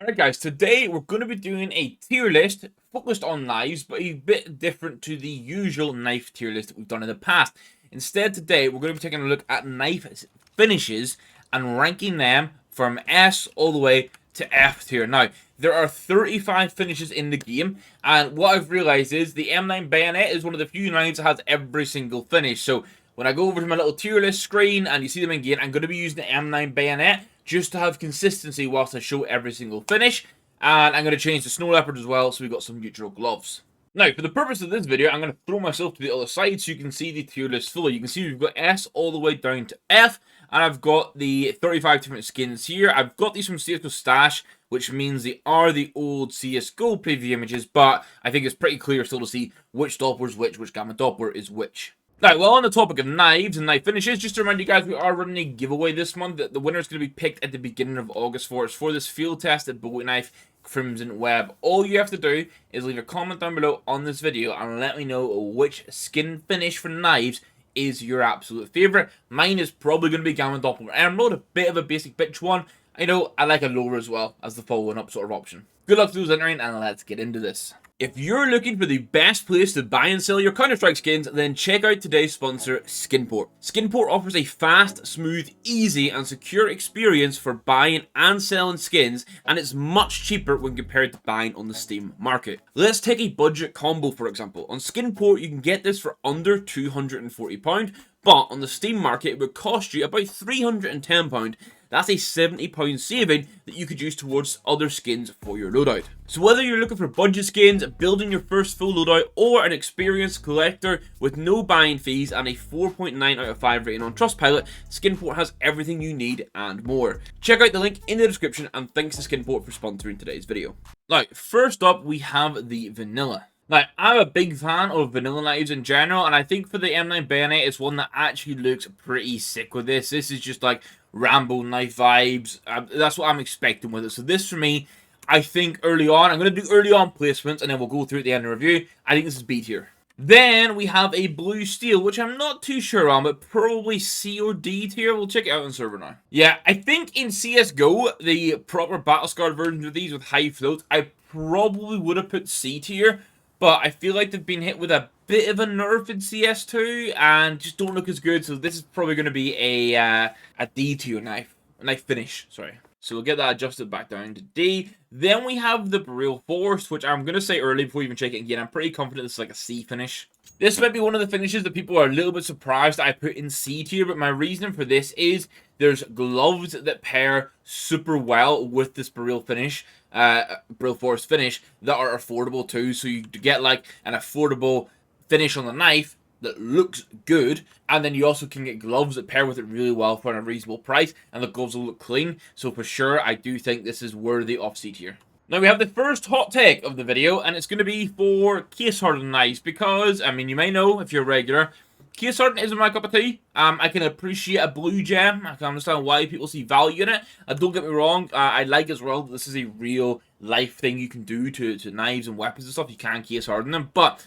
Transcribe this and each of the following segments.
Alright guys, today we're going to be doing a tier list focused on knives, but a bit different to the usual knife tier list that we've done in the past. Instead today we're going to be taking a look at knife finishes and ranking them from S all the way to F tier. Now, there are 35 finishes in the game, and what I've realized is the M9 bayonet is one of the few knives that has every single finish. So when I go over to my little tier list screen and you see them in game, I'm going to be using the M9 bayonet just to have consistency whilst I show every single finish. And I'm going to change the snow leopard as well, so we've got some neutral gloves. Now, for the purpose of this video, I'm going to throw myself to the other side so you can see the tier list fully. You can see we've got S all the way down to F, and I've got the 35 different skins here. I've got these from CSGO Stash, which means they are the old CSGO preview images, but I think it's pretty clear still to see which Doppler is which Gamma Doppler is which. Now, well, on the topic of knives and knife finishes, just to remind you guys, we are running a giveaway this month. The winner is going to be picked at the beginning of August for this field test at Bowie Knife Crimson Web. All you have to do is leave a comment down below on this video and let me know which skin finish for knives is your absolute favourite. Mine is probably going to be Gamma Doppler Emerald, a bit of a basic bitch one. I know I like a lower as well as the following up sort of option. Good luck to those entering, and let's get into this. If you're looking for the best place to buy and sell your Counter-Strike skins, then check out today's sponsor, Skinport. Skinport offers a fast, smooth, easy, and secure experience for buying and selling skins, and it's much cheaper when compared to buying on the Steam market. Let's take a budget combo, for example. On Skinport, you can get this for under £240, but on the Steam market, it would cost you about £310. That's a £70 saving that you could use towards other skins for your loadout. So whether you're looking for budget skins, building your first full loadout, or an experienced collector with no buying fees and a 4.9 out of 5 rating on Trustpilot, Skinport has everything you need and more. Check out the link in the description, and thanks to Skinport for sponsoring today's video. Now, first up we have the Vanilla. Now, I'm a big fan of vanilla knives in general, and I think for the M9 bayonet, it's one that actually looks pretty sick with this. This is just like Rambo knife vibes. That's what I'm expecting with it. So this, for me, I think early on, I'm going to do early on placements, and then we'll go through at the end of the review. I think this is B tier. Then we have a blue steel, which I'm not too sure on, but probably C or D tier. We'll check it out on server now. Yeah, I think in CSGO, the proper battle scarred versions of these with high floats, I probably would have put C tier. But I feel like they've been hit with a bit of a nerf in CS2 and just don't look as good. So this is probably going to be a D tier knife finish. Sorry. So we'll get that adjusted back down to D. Then we have the Real Force, which I'm going to say early before we even check it again. I'm pretty confident it's like a C finish. This might be one of the finishes that people are a little bit surprised that I put in C tier, but my reason for this is there's gloves that pair super well with this Real finish, Real Force finish, that are affordable too. So you get like an affordable finish on the knife that looks good, and then you also can get gloves that pair with it really well for a reasonable price, and the gloves will look clean. So for sure, I do think this is worthy of C tier. Now we have the first hot take of the video, and it's going to be for case hardened knives, because, I mean, you may know if you're a regular, case hardened isn't my cup of tea. I can appreciate a blue gem. I can understand why people see value in it. Don't get me wrong, I like as well that this is a real life thing you can do to knives and weapons and stuff. You can case harden them, but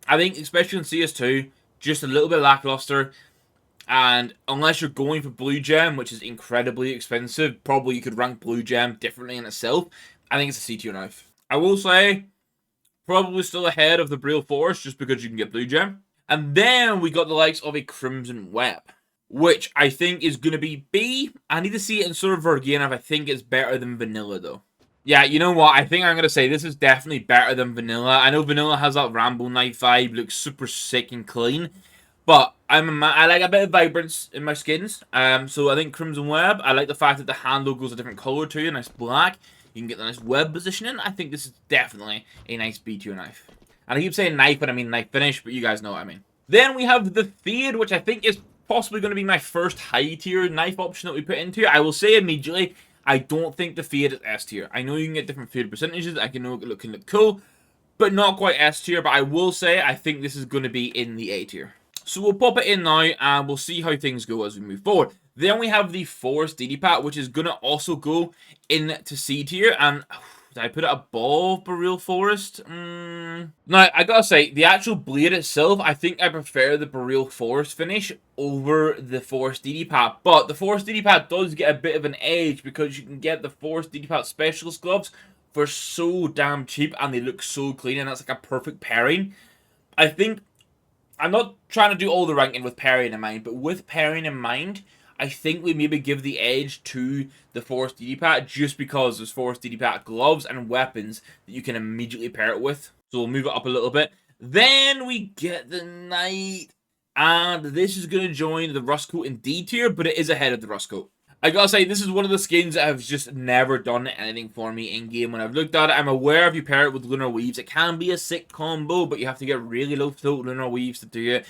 I think especially in CS2, just a little bit lackluster. And unless you're going for blue gem, which is incredibly expensive, probably you could rank blue gem differently in itself. I think it's a C tier knife. I will say, probably still ahead of the Real Force, just because you can get blue gem. And then we got the likes of a Crimson Web, which I think is going to be B. I need to see it in server again if I think it's better than Vanilla, though. Yeah, you know what? I think I'm going to say this is definitely better than Vanilla. I know Vanilla has that Rambo knife vibe, looks super sick and clean. But I like a bit of vibrance in my skins. So I think Crimson Web, I like the fact that the handle goes a different color too, a nice black. You can get the nice web positioning. I think this is definitely a nice B tier knife. And I keep saying knife, but I mean knife finish, but you guys know what I mean. Then we have the Fade, which I think is possibly going to be my first high tier knife option that we put into. I will say immediately, I don't think the Fade is S tier. I know you can get different Fade percentages. I know it can look cool, but not quite S tier. But I will say, I think this is going to be in the A tier. So we'll pop it in now, and we'll see how things go as we move forward. Then we have the Force DD Pack, which is going to also go into C tier, and Did I put it above Boreal Forest? No, I gotta say, the actual blade itself, I think I prefer the Boreal Forest finish over the Forest DD Pad. But the Forest DD Pad does get a bit of an edge because you can get the Forest DD Pad Specialist gloves for so damn cheap and they look so clean, and that's like a perfect pairing. I think, I'm not trying to do all the ranking with pairing in mind, but with pairing in mind, I think we maybe give the edge to the Forest DD Pad just because there's Forest DD Pad gloves and weapons that you can immediately pair it with. So we'll move it up a little bit. Then we get the Knight, and this is going to join the Rust Coat in D tier, but it is ahead of the Rust Coat. I gotta say, this is one of the skins that have just never done anything for me in-game. When I've looked at it, I'm aware if you pair it with Lunar Weaves, it can be a sick combo, but you have to get really low float Lunar Weaves to do it.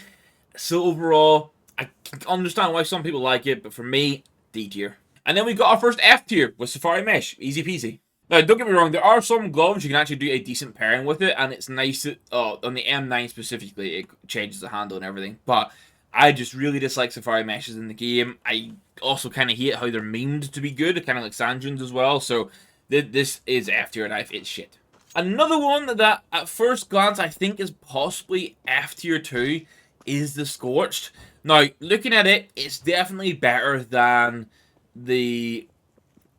So overall, I understand why some people like it, but for me, D tier. And then we got our first F tier with Safari Mesh. Easy peasy. Now, don't get me wrong, there are some gloves you can actually do a decent pairing with it, and it's nice that, on the M9 specifically, it changes the handle and everything, but I just really dislike Safari Meshes in the game. I also kind of hate how they're memed to be good, kind of like Sanjuns as well, so this is F tier knife, it's shit. Another one that at first glance I think is possibly F tier 2 is the Scorched. Now, looking at it, it's definitely better than the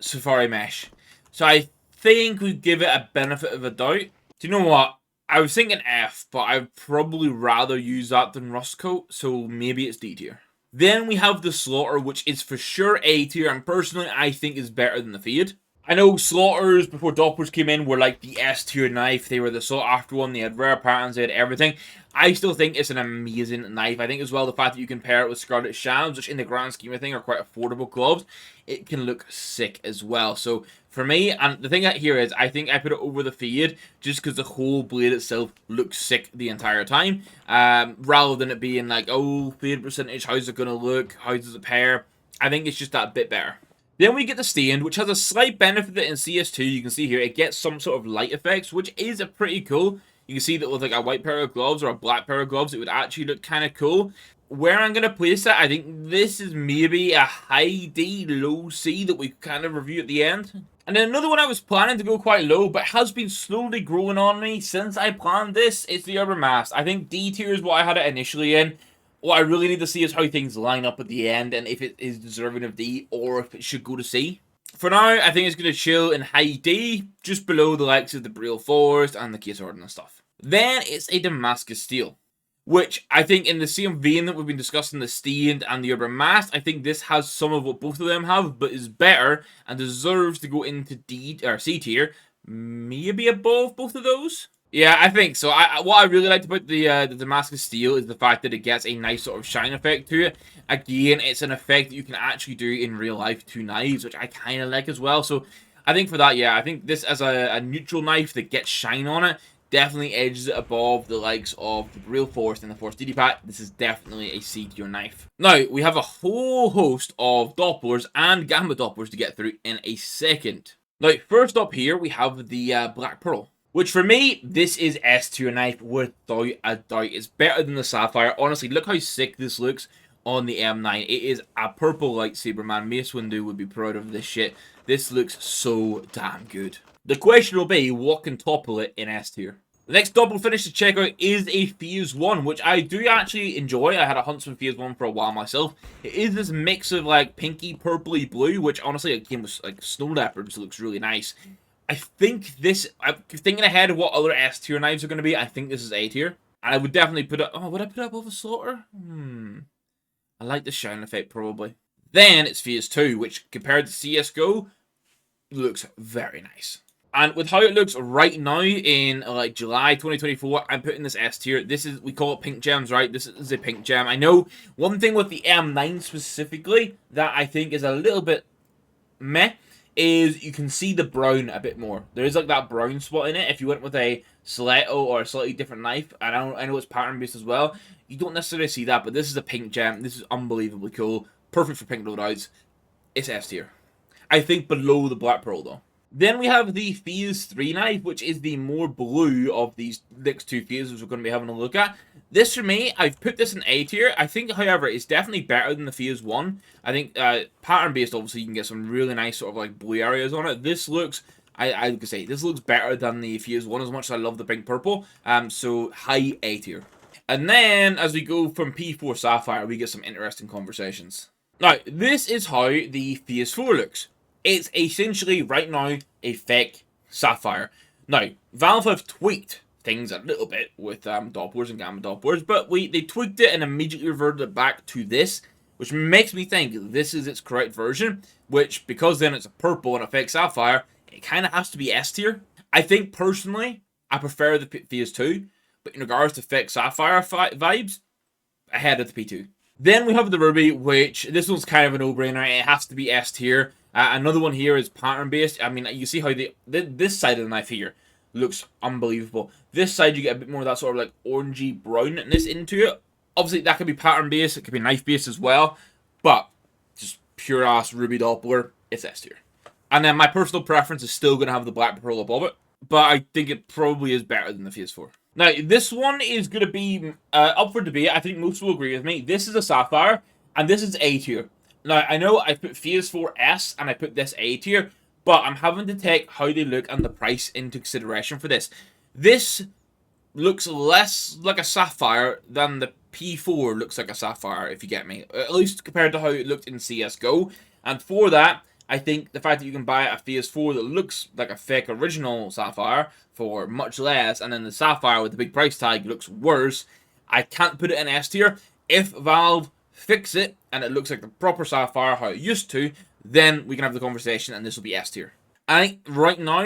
Safari Mesh. So I think we give it a benefit of a doubt. Do you know what? I was thinking F, but I'd probably rather use that than Rust Coat, so maybe it's D tier. Then we have the Slaughter, which is for sure A tier, and personally I think is better than the Fade. I know Slaughters before Dopplers came in were like the S tier knife. They were the sought after one. They had rare patterns. They had everything. I still think it's an amazing knife. I think as well the fact that you can pair it with Scarlet Shams, which in the grand scheme of things are quite affordable gloves, it can look sick as well. So for me, and the thing here is, I think I put it over the Fade just because the whole blade itself looks sick the entire time. Rather than it being like, oh, Fade percentage, how's it going to look? How does it pair? I think it's just that bit better. Then we get the Stained, which has a slight benefit that in CS2, you can see here, it gets some sort of light effects, which is pretty cool. You can see that with like a white pair of gloves or a black pair of gloves, it would actually look kind of cool. Where I'm going to place it, I think this is maybe a high D, low C that we kind of review at the end. And then another one I was planning to go quite low, but has been slowly growing on me since I planned this, it's the Urban Mask. I think D tier is what I had it initially in. What I really need to see is how things line up at the end and if it is deserving of D or if it should go to C. For now, I think it's going to chill in high D, just below the likes of the Boreal Forest and the Case Order and stuff. Then it's a Damascus Steel, which I think in the same vein that we've been discussing the Stained and the Urban Mask, I think this has some of what both of them have, but is better and deserves to go into D or C tier, maybe above both of those. Yeah, I think so. What I really liked about the Damascus Steel is the fact that it gets a nice sort of shine effect to it. Again, it's an effect that you can actually do in real life to knives, which I kind of like as well. So I think for that, yeah, I think this as a neutral knife that gets shine on it definitely edges it above the likes of the Boreal Forest and the Forest DD Pack. This is definitely a C tier knife. Now, we have a whole host of Dopplers and Gamma Dopplers to get through in a second. Now, first up here, we have the Black Pearl, which for me, this is S tier knife without a doubt. It's better than the Sapphire. Honestly, look how sick this looks on the M9. It is a purple lightsaber, man. Mace Windu would be proud of this shit. This looks so damn good. The question will be, what can topple it in S tier? The next double finish to check out is a Phase 1, which I do actually enjoy. I had a Huntsman Phase 1 for a while myself. It is this mix of like pinky, purpley, blue, which honestly it came with like snow leopard, so it looks really nice. I think this, I'm thinking ahead of what other S tier knives are going to be. I think this is A tier. And I would definitely put it, oh, would I put it above a Slaughter? I like the shine effect probably. Then it's Phase 2, which compared to CSGO, looks very nice. And with how it looks right now in like July 2024, I'm putting this S tier. This is, we call it pink gems, right? This is a pink gem. I know one thing with the M9 specifically that I think is a little bit meh is you can see the brown a bit more. There is like that brown spot in it. If you went with a stiletto or a slightly different knife, and I know it's pattern based as well, you don't necessarily see that, but this is a pink gem. This is unbelievably cool. Perfect for pink loadouts. It's S tier. I think below the Black Pearl though. Then we have the Phase 3 knife, which is the more blue of these next two phases we're going to be having a look at. This, for me, I've put this in A tier. I think, however, it's definitely better than the Phase 1. I think pattern-based, obviously, you can get some really nice sort of like blue areas on it. This looks I could say this looks better than the Fuse 1 as much as I love the pink purple. So high A tier. And then as we go from P4 Sapphire, we get some interesting conversations. Now, this is how the CS4 looks. It's essentially, right now, a fake Sapphire. Now, Valve have tweaked things a little bit with Dopplers and Gamma Dopplers, but they tweaked it and immediately reverted it back to this, which makes me think this is its correct version, which, because then it's a purple and a fake Sapphire, it kind of has to be S tier. I think, personally, I prefer the PS2, but in regards to fake Sapphire vibes, ahead of the P2. Then we have the Ruby, which this one's kind of a no-brainer. It has to be S tier. Another one here is pattern-based. I mean, you see how this side of the knife here looks unbelievable. This side, you get a bit more of that sort of like orangey brownness into it. Obviously, that could be pattern-based. It could be knife-based as well. But just pure-ass Ruby Doppler, it's S tier. And then my personal preference is still going to have the black pearl above it. But I think it probably is better than the PS4. Now, this one is going to be up for debate. I think most will agree with me. This is a Sapphire, and this is A tier. Now, I know I put PS4 S, and I put this A tier, but I'm having to take how they look and the price into consideration for this. This looks less like a Sapphire than the P4 looks like a Sapphire, if you get me. At least compared to how it looked in CSGO. And for that, I think the fact that you can buy a PS4 that looks like a fake original Sapphire for much less, and then the Sapphire with the big price tag looks worse, I can't put it in S tier. If Valve fix it, and it looks like the proper Sapphire, how it used to, then we can have the conversation, and this will be S tier. I think right now,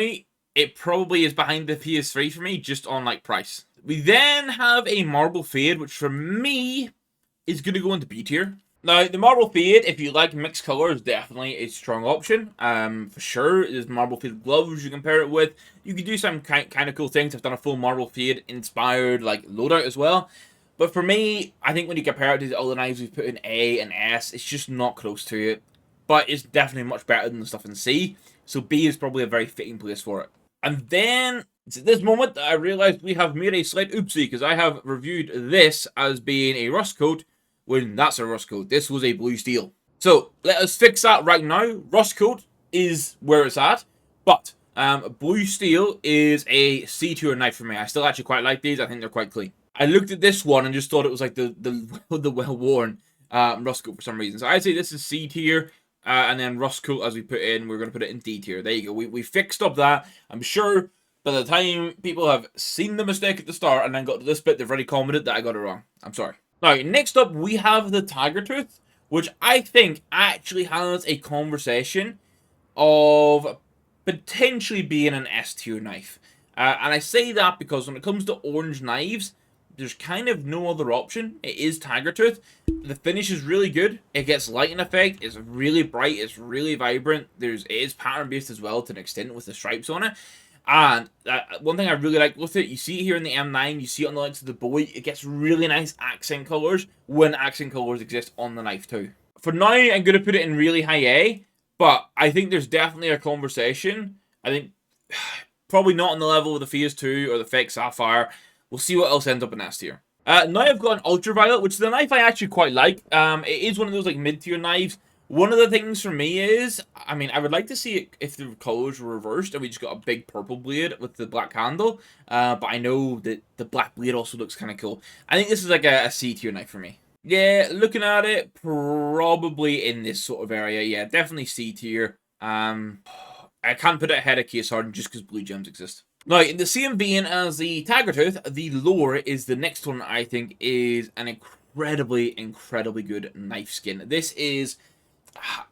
it probably is behind the PS3 for me, just on like price. We then have a Marble Fade, which for me is going to go into B tier. Now, the Marble Fade, if you like mixed colors, definitely a strong option. For sure, there's Marble Fade gloves you can pair it with. You can do some kind of cool things. I've done a full Marble Fade inspired like loadout as well. But for me, I think when you compare it to the other knives we've put in A and S, it's just not close to it. But it's definitely much better than the stuff in C. So B is probably a very fitting place for it. And then, it's at this moment that I realized we have made a slight oopsie, because I have reviewed this as being a rust coat, when that's a rust coat. This was a blue steel. So, let us fix that right now. Rust coat is where it's at, but blue steel is a C tier knife for me. I still actually quite like these. I think they're quite clean. I looked at this one and just thought it was like the well-worn rust coat for some reason. So I'd say this is C tier, and then rust coat, as we put in, we're going to put it in D tier. There you go. We fixed up that. I'm sure by the time people have seen the mistake at the start and then got to this bit, they've already commented that I got it wrong. I'm sorry. Now, next up, we have the Tiger Tooth, which I think actually has a conversation of potentially being an S tier knife. And I say that because when it comes to orange knives, there's kind of no other option. It is Tiger Tooth. The finish is really good. It gets lighting effect. It's really bright. It's really vibrant. It is pattern based as well to an extent with the stripes on it. And one thing I really like with it, you see it here in the M9, you see it on the likes of the Bowie, it gets really nice accent colors when accent colors exist on the knife too. For now, I'm going to put it in really high A, but I think there's definitely a conversation. I think probably not on the level of the Phase 2 or the fake Sapphire. We'll see what else ends up in S tier. Now I've got an Ultraviolet, which is a knife I actually quite like. It is one of those like mid-tier knives. One of the things for me is, I mean, I would like to see it if the colors were reversed and we just got a big purple blade with the black handle. But I know that the black blade also looks kind of cool. I think this is like a C tier knife for me. Yeah, looking at it, probably in this sort of area. Yeah, definitely C tier. I can't put it ahead of Case Harden just because blue gems exist. Now, in the same vein as the Tiger Tooth, the Lure is the next one I think is an incredibly good knife skin. This is,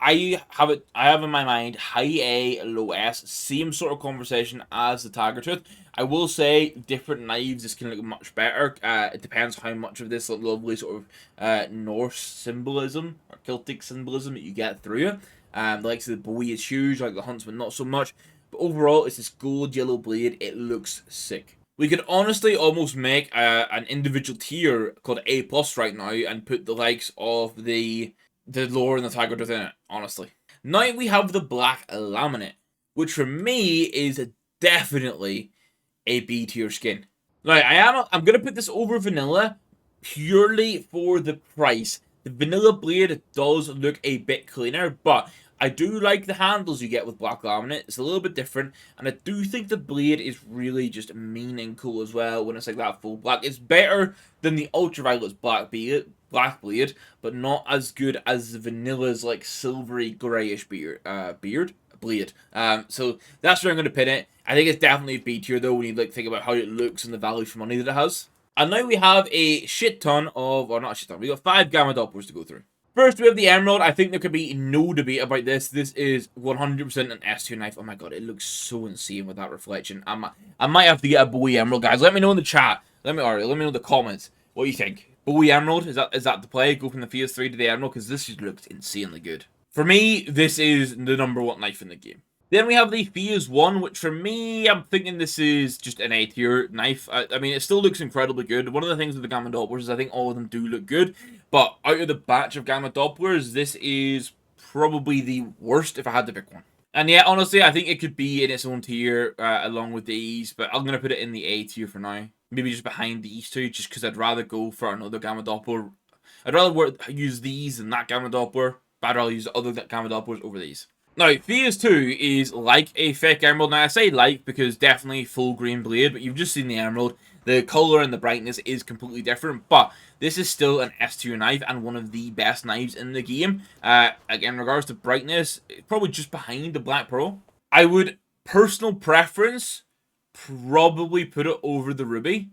I have in my mind high A, low S, same sort of conversation as the Tiger Tooth. I will say different knives, this can look much better. It depends how much of this lovely sort of Norse symbolism or Celtic symbolism that you get through it. The likes of the Bowie is huge, like the Huntsman not so much. But overall, it's this gold yellow blade. It looks sick. We could honestly almost make an individual tier called A+ right now and put the likes of the Lure and the Tiger Tooth in it, honestly. Now we have the black laminate, which for me is definitely a B tier skin. Now I'm gonna put this over vanilla purely for the price. The vanilla blade does look a bit cleaner, but I do like the handles you get with black laminate. It's a little bit different, and I do think the blade is really just mean and cool as well when it's like that full black. It's better than the Ultraviolet's black blade, but not as good as the Vanilla's like silvery grayish blade. So that's where I'm going to pin it. I think it's definitely a B tier though when you like think about how it looks and the value for money that it has. And now we have a shit ton of, or not a shit ton, we got 5 Gamma Dopplers to go through. First, we have the Emerald. I think there could be no debate about this. This is 100% an S tier knife. Oh my god, it looks so insane with that reflection. I might have to get a Bowie Emerald, guys. Let me know in the chat. Let me know in the comments what you think. Bowie Emerald, is that the play? Go from the Phase 3 to the Emerald, because this just looks insanely good. For me, this is the #1 knife in the game. Then we have the Phase 1, which for me, I'm thinking this is just an A tier knife. I mean, it still looks incredibly good. One of the things with the Gamma Dopplers is I think all of them do look good. But out of the batch of Gamma Dopplers, this is probably the worst if I had to pick one. And yeah, honestly, I think it could be in its own tier along with these. But I'm going to put it in the A tier for now. Maybe just behind these two, just because I'd rather go for another Gamma Doppler. I'd rather use these than that Gamma Doppler. But I'd rather use other Gamma Dopplers over these. Now, Phase 2 is like a fake emerald. Now, I say like because definitely full green blade, but you've just seen the emerald. The color and the brightness is completely different, but this is still an S tier knife and one of the best knives in the game. Again, in regards to brightness, it's probably just behind the Black Pearl. I would, personal preference, probably put it over the Ruby,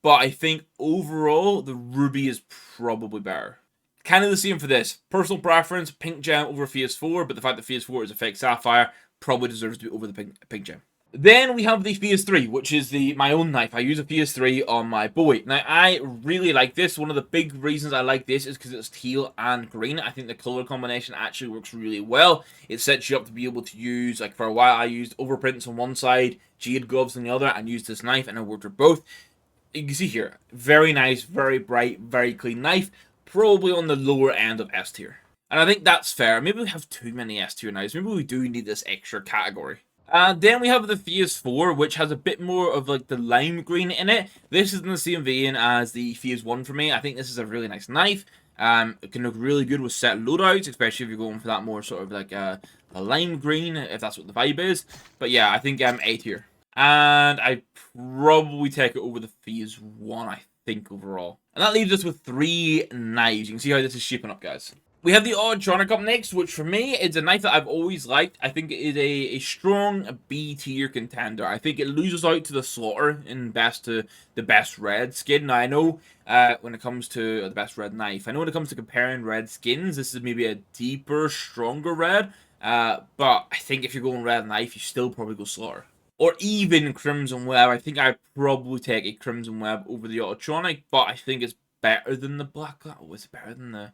but I think overall, the Ruby is probably better. Kind of the same for this. Personal preference, pink gem over Phase 4, but the fact that Phase 4 is a fake sapphire probably deserves to be over the pink gem. Then we have the Phase 3, which is my own knife. I use a Phase 3 on my Bowie. Now, I really like this. One of the big reasons I like this is because it's teal and green. I think the color combination actually works really well. It sets you up to be able to use, like for a while I used overprints on one side, jade gloves on the other, and used this knife, and it worked with both. You can see here, very nice, very bright, very clean knife. Probably on the lower end of S tier. And I think that's fair. Maybe we have too many S tier knives. Maybe we do need this extra category. And then we have the Phase 4, which has a bit more of like the lime green in it. This is in the same vein as the Phase 1 for me. I think this is a really nice knife. It can look really good with set loadouts, especially if you're going for that more sort of like a lime green, if that's what the vibe is. But yeah, I think I'm A tier. And I probably take it over the Phase 1, I think, overall. And that leaves us with 3 knives. You can see how this is shaping up, guys. We have the Oddtronic up next, which for me is a knife that I've always liked. I think it is a strong B tier contender. I think it loses out to the Slaughter in the best red skin. Now, I know when it comes to the best red knife, I know when it comes to comparing red skins, this is maybe a deeper, stronger red. But I think if you're going red knife, you still probably go Slaughter. Or even Crimson Web. I think I'd probably take a Crimson Web over the Oddtronic, but I think it's better than the Black. Oh, is it better than the...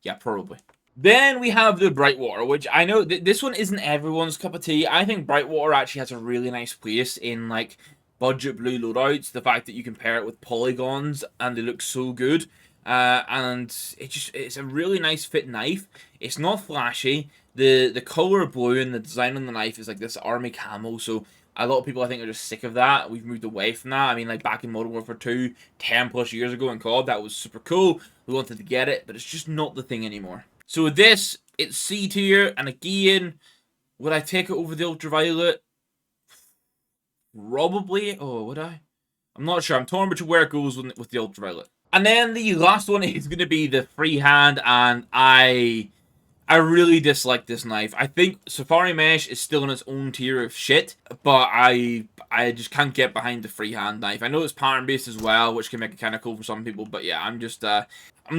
Yeah, probably. Then we have the Brightwater, which I know this one isn't everyone's cup of tea. I think Brightwater actually has a really nice place in, like, budget blue loadouts. The fact that you can pair it with polygons and they look so good. And it's a really nice fit knife. It's not flashy. The color blue and the design on the knife is like this army camo, so a lot of people I think are just sick of that. We've moved away from that. I mean, like back in Modern Warfare 2, 10 plus years ago in COD, that was super cool. We wanted to get it, but it's just not the thing anymore. So with this, it's C tier, and again, would I take it over the Ultraviolet? Probably. Oh, would I? I'm not sure. I'm torn between where it goes with the Ultraviolet. And then the last one is going to be the freehand, and I really dislike this knife. I think Safari Mesh is still in its own tier of shit, but I just can't get behind the freehand knife. I know it's pattern-based as well, which can make it kind of cool for some people, but yeah, I'm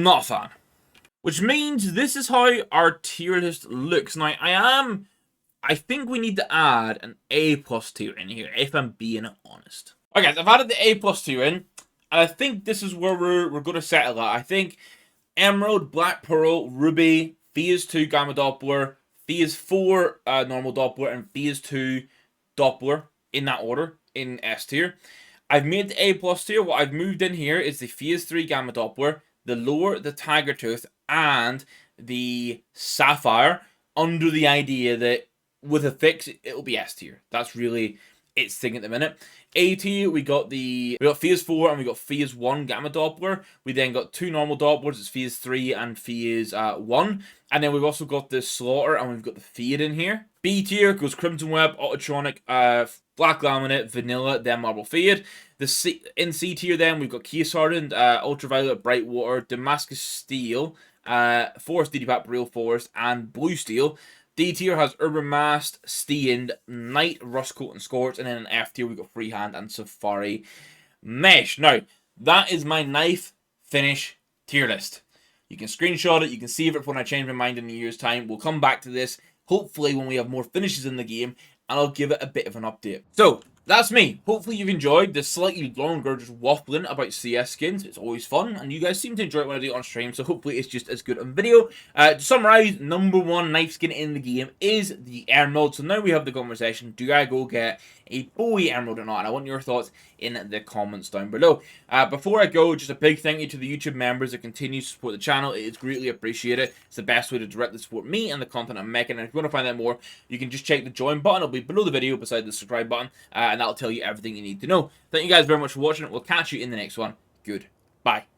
not a fan. Which means this is how our tier list looks. Now, I think we need to add an A+ tier in here, if I'm being honest. Okay, so I've added the A+ tier in, and I think this is where we're going to settle at. I think Emerald, Black Pearl, Ruby, Phase 2 Gamma Doppler, Phase 4 normal Doppler, and Phase 2 Doppler, in that order, in S tier. I've made the A+ tier. What I've moved in here is the Phase 3 Gamma Doppler, the Lure, the Tiger Tooth, and the Sapphire, under the idea that with a fix, it'll be S tier. That's really... its thing at the minute. A tier, we got phase 4 and we got phase 1 gamma Doppler. We then got 2 normal Dopplers, it's phase 3 and phase 1. And then we've also got the Slaughter and we've got the Fade in here. B tier goes Crimson Web, Autotronic, Black Laminate, Vanilla, then Marble Fade. In C tier then, we've got Case Hardened, Ultraviolet, Bright Water, Damascus Steel, Forest DD-Pack, Real Forest, and Blue Steel. D tier has Urban Mast, Stained, Night, Rust Coat, and Scorch. And then in F tier, we've got Freehand and Safari Mesh. Now, that is my knife finish tier list. You can screenshot it, you can save it for when I change my mind in a year's time. We'll come back to this, hopefully when we have more finishes in the game, and I'll give it a bit of an update. So, that's me. Hopefully you've enjoyed this slightly longer just waffling about CS skins. It's always fun, and you guys seem to enjoy it when I do it on stream, so hopefully it's just as good on video. To summarize, number 1 knife skin in the game is the Emerald. So now we have the conversation, do I go get a Bowie Emerald or not? And I want your thoughts in the comments down below. Before I go, just a big thank you to the YouTube members that continue to support the channel. It is greatly appreciated. It's the best way to directly support me and the content I'm making. And if you want to find out more, you can just check the join button. It'll be below the video beside the subscribe button. And that'll tell you everything you need to know. Thank you guys very much for watching. We'll catch you in the next one. Goodbye.